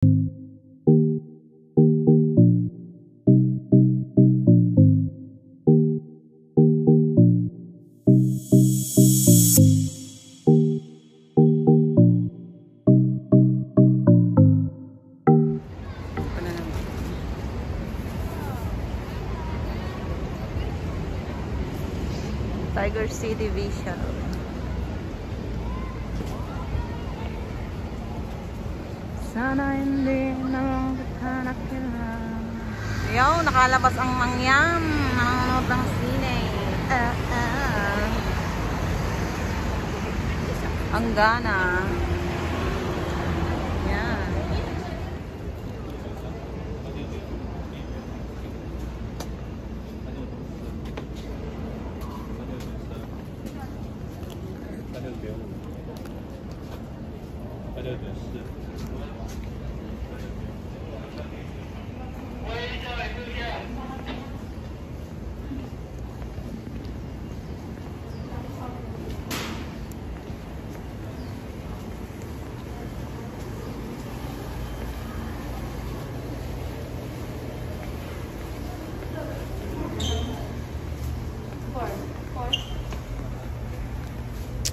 Tiger City Vision. Sana hindi naman kita nakilala. Ayaw, nakalabas ang mangyam. Nanonood ng sine. Ang gana. Yan.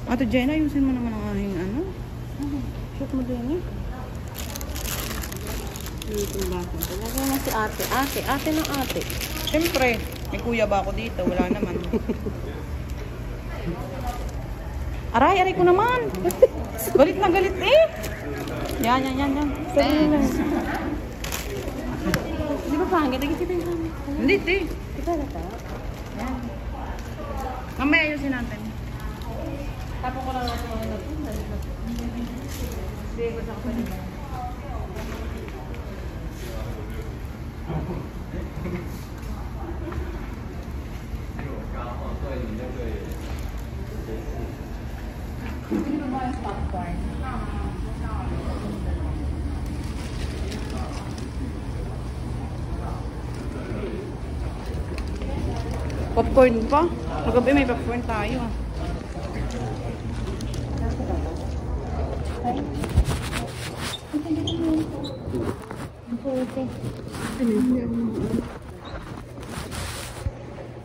Ate Jenna, ayusin mo naman ang aking ano. Shoot mo din eh. Dito ba ako? Talaga na si ate. Ate ng ate. Siyempre, may kuya ba ako dito? Wala naman. Aray ko naman. Galit na galit eh. Yan. Sabi lang. Di ba pangit? Kita yung kami. Hindi, eh. Kita na ta. Yan. Mamaya ayusin natin. Tapos ko lang natin mga natin. Hindi ko sa kapatid. Popcorn pa? Magabi may popcorn tayo.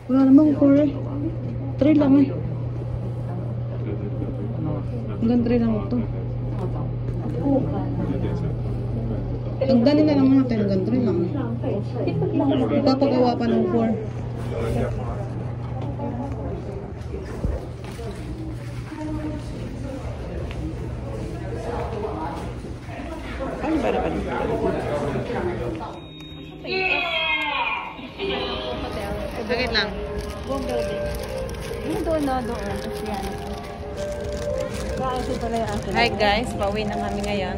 Wala namang kore. 3 lang eh. Hanggang 3 lang ito. Hangganin na lang natin. Hanggang 3 lang. Papagawa pa ng 4. Ay, para pa dito. Sagit lang. Buong building. Yung doon. Yan. Kaasi pala yung akin. Hi guys, pauwi na kami ngayon.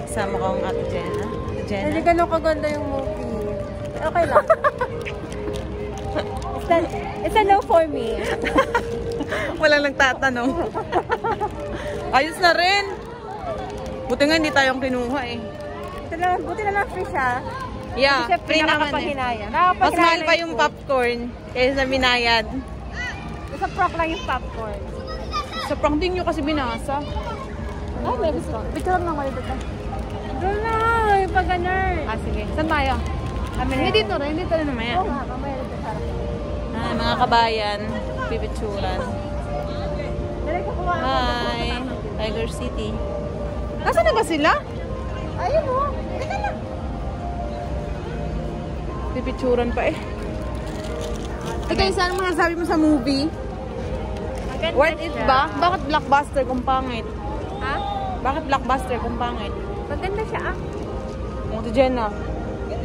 Kasama ko ang Ate Jenna. Hindi ganun kaganda yung movie. Okay lang. It's a no for me. Walang nagtatanong. Ayos na rin. Buti nga hindi tayong kinuha eh. Buti na lang free siya. Yeah, free naman eh. Mas mahal pa yung popcorn kaysa binayad. Sa prank lang yung popcorn. Sa prank din nyo kasi binasa. Ay, may gusto. Picture lang ako dito. Doon na, yung pag-ganar. Sige. Saan tayo? Hindi dito rin. Dito rin naman yan. Oo nga, mamaya dito sa harap. Mga kabayan, pipicturan. Hi, Tiger City. Nasaan na ba sila? Ayun o. Teka lang. Pipicturan pa eh. Ikaw, saan mo nasabi mo sa movie? Maganda Worth it siya. ba? Bakit blockbuster kung pangit? Ha? Bakit blockbuster kung pangit? Maganda siya ah. Ate Jenna.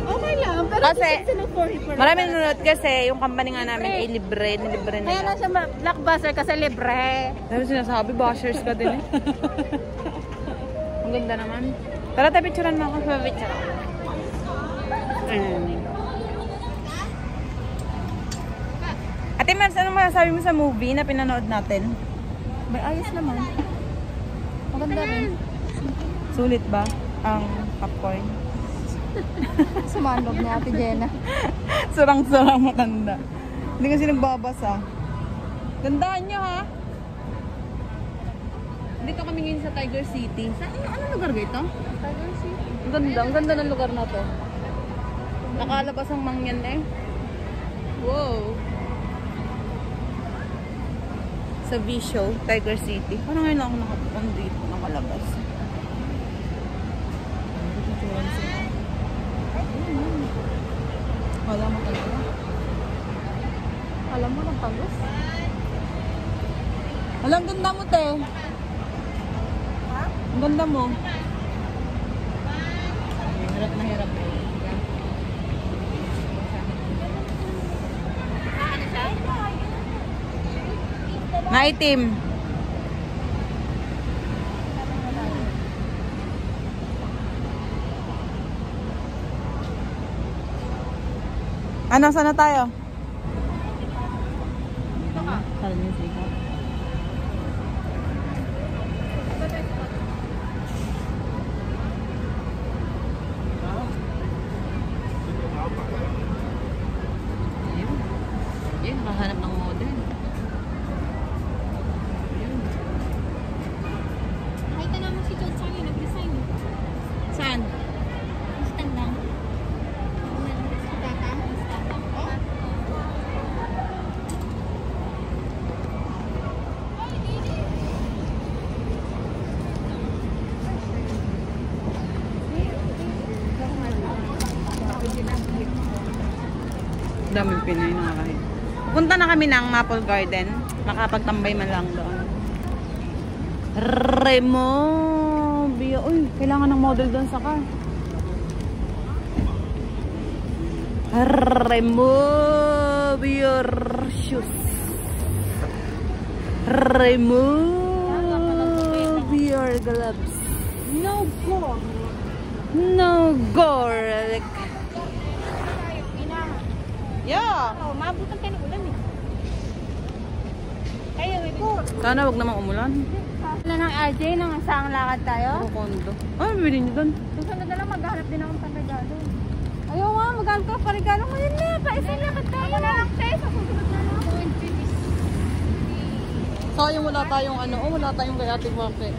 Okay lang. Pero Kasi, for marami nanonood kasi yung company nga namin ay libre Kaya nila. lang siya blockbuster kasi libre. Dahil sinasabi, bashers ka din eh. Ang ganda naman. Tara, tayo picturean mo ako. Picture ako. Ate Mars, ano masasabi mo sa movie na pinanood natin? May ayos naman. Maganda rin. Sulit ba ang popcorn? Sumanog ni Ate Jenna. Sarang-sarang matanda. Hindi kasi nagbabasa. Gandaan nyo ha. Dito kami ngayon sa Tiger City. Ano lugar ito? Tiger City. Ang ganda ng lugar na to. Nakalabas ang mangyan eh. Wow. Sa V-Show, Tiger City. Parang ngayon ako nakapunta dito, nakalabas. Wala mo talaga. Alam mo ng Tagus? Alam, ganda mo, te. Ha? Ang ganda mo. Hirap na hirap. Maitim. Ano, sana tayo? Dito ka. Saan yung sikat? Yun, nakahanap ng model. Nakita naman si John Chang yung nag-design. Saan? Stand lang. Daming Pinoy nakakahit. Punta na kami ng Maple Garden. Makapagtambay man lang doon. Remo. Uy, kailangan ng model doon sa car. Remove your shoes. Remove your gloves. No go! No garlic. Yeah. Oh, maabutan tayo ng ulan eh. Kayo, ito. Sana wag namang umulan. Wala ng RJ, nang saang lakad tayo. Puro kondo. Ay, bili niyo doon. Susunod na lang, maghanap din akong pang-regalo. Ayaw nga, maghanap ka pa-regalo ngayon na. Paisang lakad tayo. Ako na lang, sis. Sa susunod na lang. Sayang wala tayong ano, wala tayong kay Ate Wape.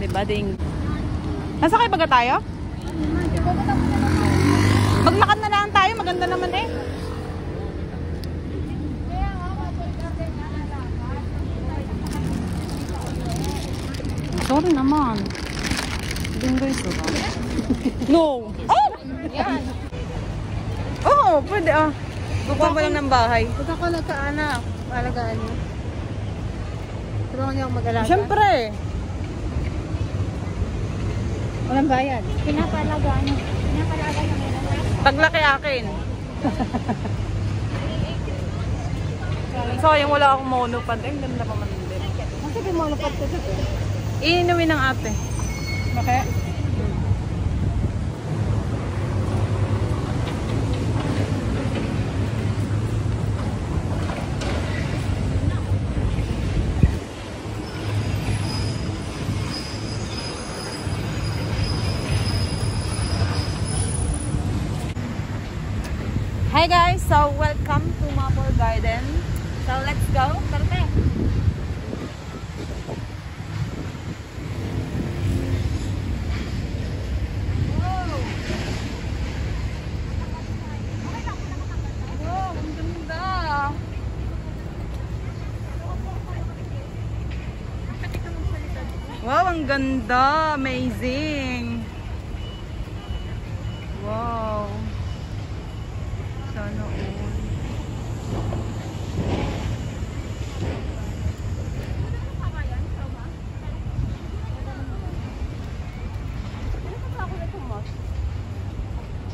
Diba, ding? Nasakay baga tayo? Maglakad na lang tayo, maganda naman eh. Sorry naman. Dinggoy sila. No! Oh! Yan. Oo, pwede ah. Kukuha mo lang ng bahay. Pag ako nagkaanak, alagaan niyo. Tulungan niyo akong mag-alaga. Siyempre. Walang bayad. Pinapalagaan niyo. Pinapalagaan niyo. Taglaki akin. Sayang wala akong monopod. Ang ganda pa man din. Sige mo, lapad ko dito. Iinumin ng ate. Bakit? Hi guys, so welcome to Maple Garden. So let's go. Tarte. Wow, ang ganda. Wow, ang ganda. Amazing. Wow. Sana all.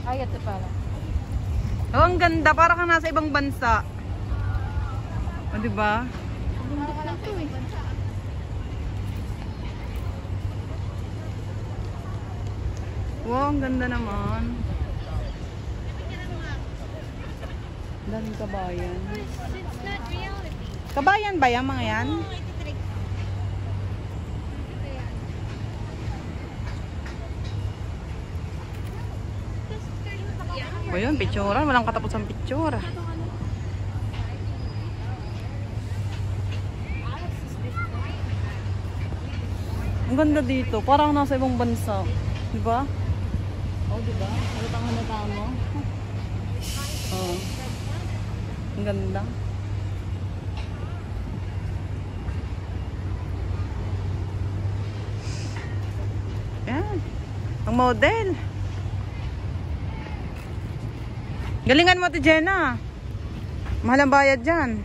Ay, ito pala. Oh, ang ganda. Para kang nasa ibang bansa. O, oh, diba? Bundok lang ito eh. Wow, ang ganda naman. Daming kabayan. It's not reality. Kabayan ba yan, mga yan? O yun, picturean. Walang katapos ang picture. Ang ganda dito. Parang nasa ibang bansa. Diba? Oh, diba? Halata mo. Oh. Ang ganda. Yan. Ang model. Galingan mo, Jenna. Mahal ang bayad dyan.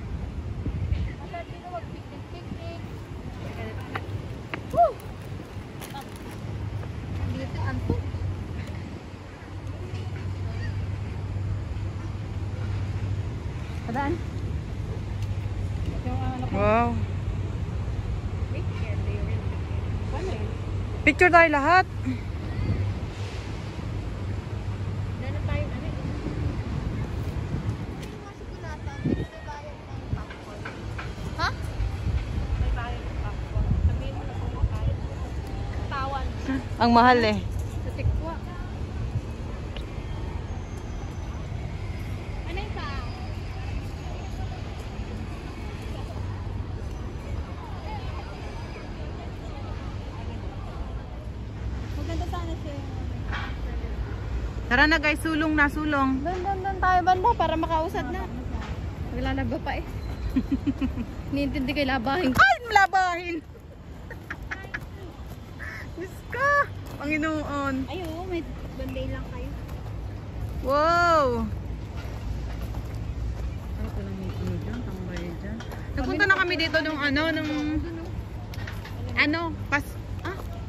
Padaan. Wow. Picture tayo lahat. Ha? Ang mahal eh. Sa tikwa. Ano yung pa? Maganda sana siya. Tara na guys, sulong na, sulong. Doon tayo banda para makausad na. Maglalaba pa eh. Niintindi kay labahin. Ay, malabahin! Diyos ka! Panginoon. Ay, oo, may banday lang kayo. Wow! Ano ko lang may dyan? Tambay dyan. Nagpunta na kami dito nung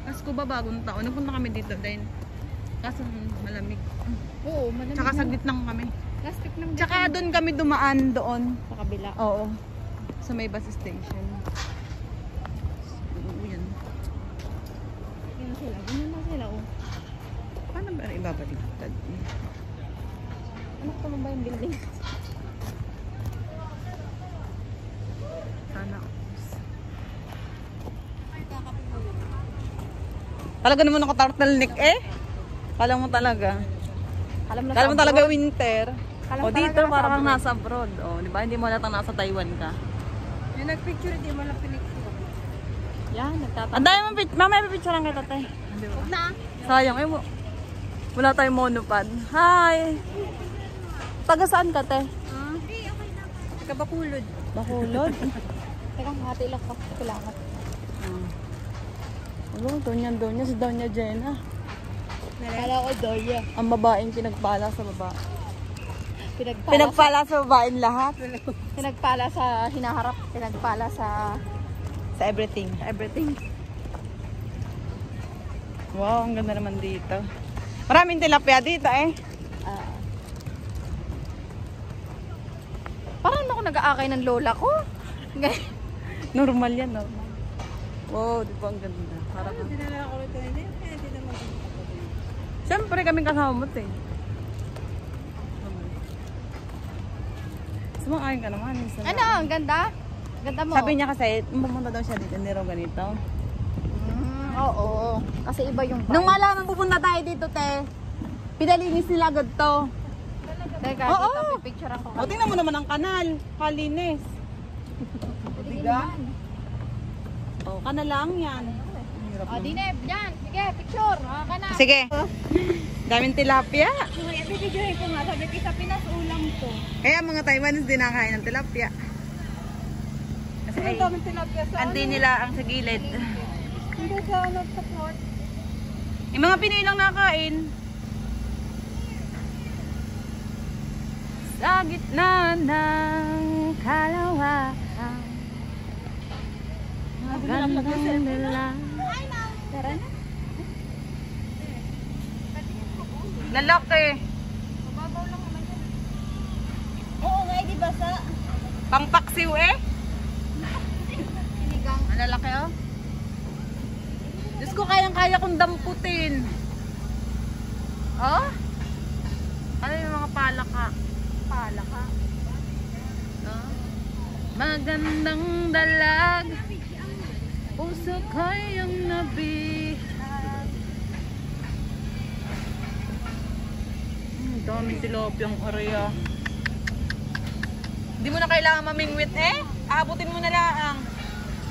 Pasko ba bagong taon? Nagpunta kami dito din. Kaso malamig. Oo, malamig. Tsaka saglit lang kami. Plastic ng Tsaka doon kami dumaan doon. sa kabila. Oo. Sa may bus station. Oo, yan. Yan sila. Ganyan lang sila, oh. Paano ba ibabaliktad? Ano pa ba yung building? Sana. Talaga naman naka-turtleneck eh. Kala mo talaga. Kala mo talaga winter. O dito parang kang nasa abroad. O, di ba? Hindi mo nalang nasa Taiwan ka. Yung nag-picture, di mo lang pinicture. Yan, nagtatanong. Ang dami mong picture. Mamaya may picture lang kita, te. Huwag na. Sayang. Eh, wala tayong monopod. Hi! Taga saan ka, te? Okay na. Taga Bakulod. Bakulod? Teka, hati lang pa. Kailangan. Donya, si Donya Jenna. Kala ko Doya. Ang babaeng pinagpala sa baba. Pinagpala Pinagpala sa babaeng lahat. Pinagpala sa hinaharap. Pinagpala sa Everything. everything. Wow, ang ganda naman dito. Maraming tilapia dito eh. Parang ako nag-aakay ng lola ko. Normal yan, normal. Wow, di ba ang ganda? Parang Dinala ako rito hindi. Kaya hindi naman. siyempre kaming kasama mo, te. Sumakain ka naman. Ano? Ang ganda? Ganda mo. Sabi niya kasi, pumunta daw siya dito, hindi raw ganito. Oo. Kasi iba yung vibe. Nung malaman pupunta tayo dito, te, pinalinis nila agad to. Teka, Oo. dito picture ako. O, tingnan mo naman ang kanal. Kalinis. Diga? O, kanal lang yan. O, Dineb, yan. Sige, picture. Ka na. Sige. Daming tilapia. Pipicturein ko nga. Sabi ko sa Pinas, ulam to. Kaya mga Taiwanese din nakain ng tilapia. Kasi ay, tilapia anti nila ang sa gilid. Hindi sa sa port. Yung mga Pinoy lang nakain. Sa gitna ng kalawakan, magandang nila. Tara na. Lalaki. Mababaw lang naman yan. Oo nga, di ba sa Pangpaksiw eh. sinigang? Ang lalaki oh. Diyos ko, kayang-kaya kong damputin. Oh? Ano yung mga palaka? Palaka. Oh? Magandang dalag, puso ko'y yung nabihag. Daming tilapia ang area. Hindi mo na kailangan mamingwit eh. Aabutin mo na lang.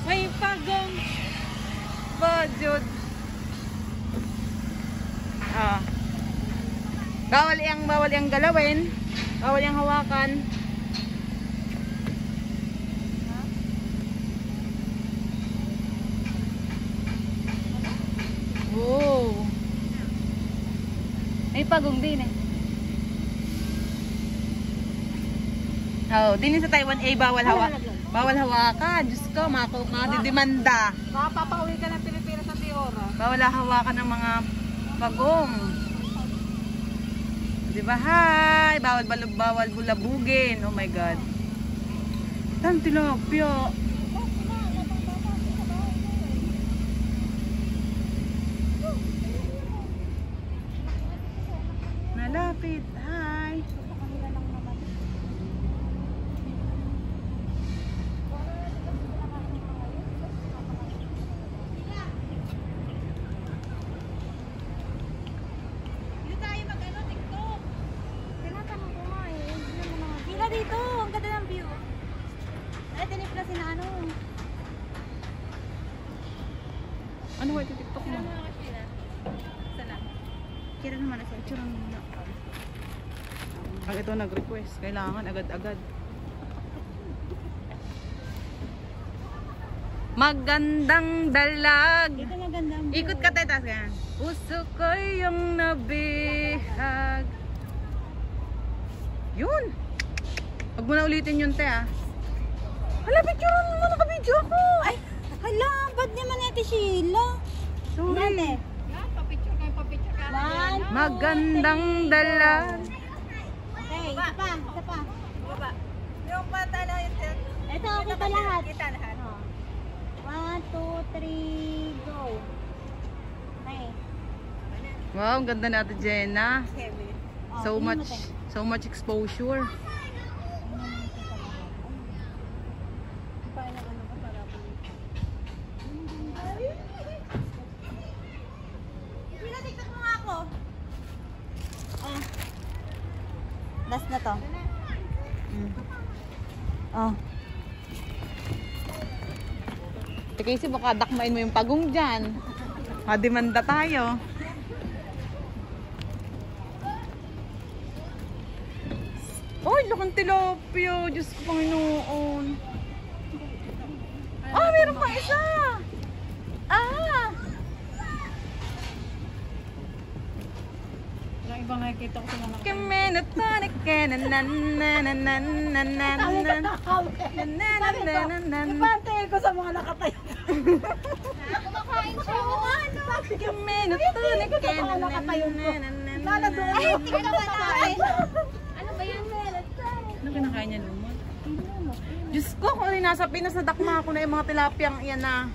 May pagong. Bajod. Ah. Bawal yang galawin. Bawal yang hawakan. Oh. May pagong din eh. Oh, din sa Taiwan ay bawal hawakan. Diyos ko, madidimanda. Makapapauwi ka ng Pilipinas sa Tiora. Bawal hawakan ng mga pagong. Diba? Hi! Bawal bulabugin. Oh my God. Tan tilapia. Malapit. Hi! Dito, ang ganda ng view. Ay, tinip na sina ano. Ano ba ito TikTok mo? Sana. Kira naman na sa itsura muna. Ang ito nag-request. Kailangan agad-agad. Magandang dalag. Dito magandang view. Ikot ka tayo. Puso ko yung nabihag. Yun. Huwag mo na ulitin yun, te, ah. Hala, picturean mo. Naka-video ako. Ay, hala, ba't naman ito Sheila? Sorry. Papicture ka. Magandang dalag. Okay, isa pa. Baba. Yung pata na yun. Ito, kita lahat. Kita lahat. 1, 2, 3, go. Okay. Wow, ang ganda natin, Jenna. Heavy. So much exposure. Pinatiktak mo nga ako. Last na to. Oh. Kasi baka dakmain mo yung pagong dyan. Madimanda tayo. Ay, lakang tilapia. Diyos ko, Panginoon. Ah, meron pang isa. Ah! Yung ibang nakikita ko sa mga Kemenotonic Ipantay ko sa mga nakatayo. Kumakain siya. Kemenotonic Lala doon. Ay, tingnan mo natin. Ano ba yan? Ano kinakain niya lumot? Diyos ko, kung ano nasa Pinas, nadakma ako na yung mga tilapiyang iyan na.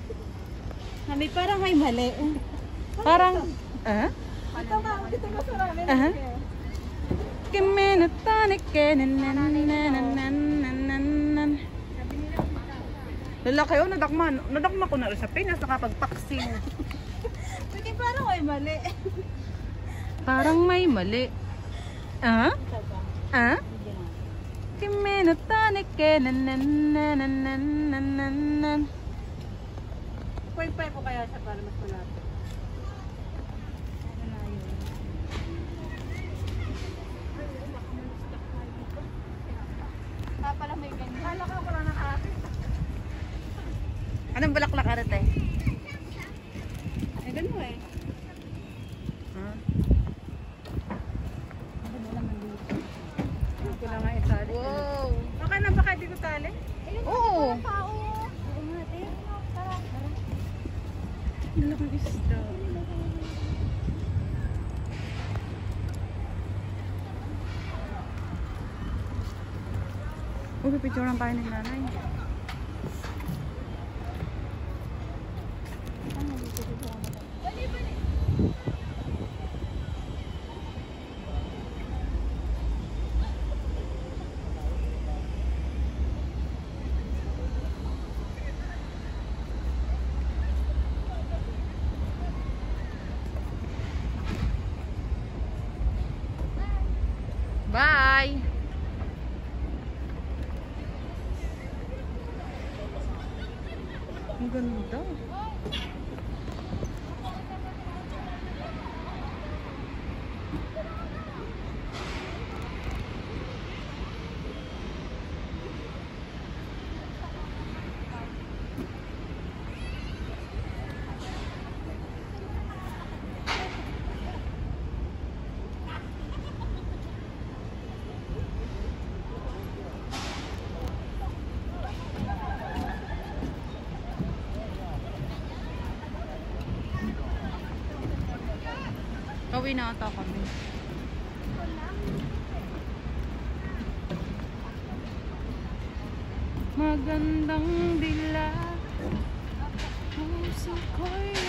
Kami parang may mali. Parang, Ito nga, dito ka sa ramen. Kemenotonic Lalaki, oh, nadakma ko na rin sa Pinas, nakapagpaksin. Pwede parang may mali. Parang may mali. Kemenotonic Pwede ko kaya siya para mas malapit. Pala may ganyan. Kala ka wala na akin. Anong bulaklak ka rin, eh? Ay, ganun eh. Hindi ko na nga itali. Wow! Baka na baka di ko tali? Oo! Tao. Oo nga, te. Tara. Malaking isda. Uy, pipicturean tayo ng nanay. Tay. Ang ganda. Uwi na ata kami. Magandang dila, puso ko'y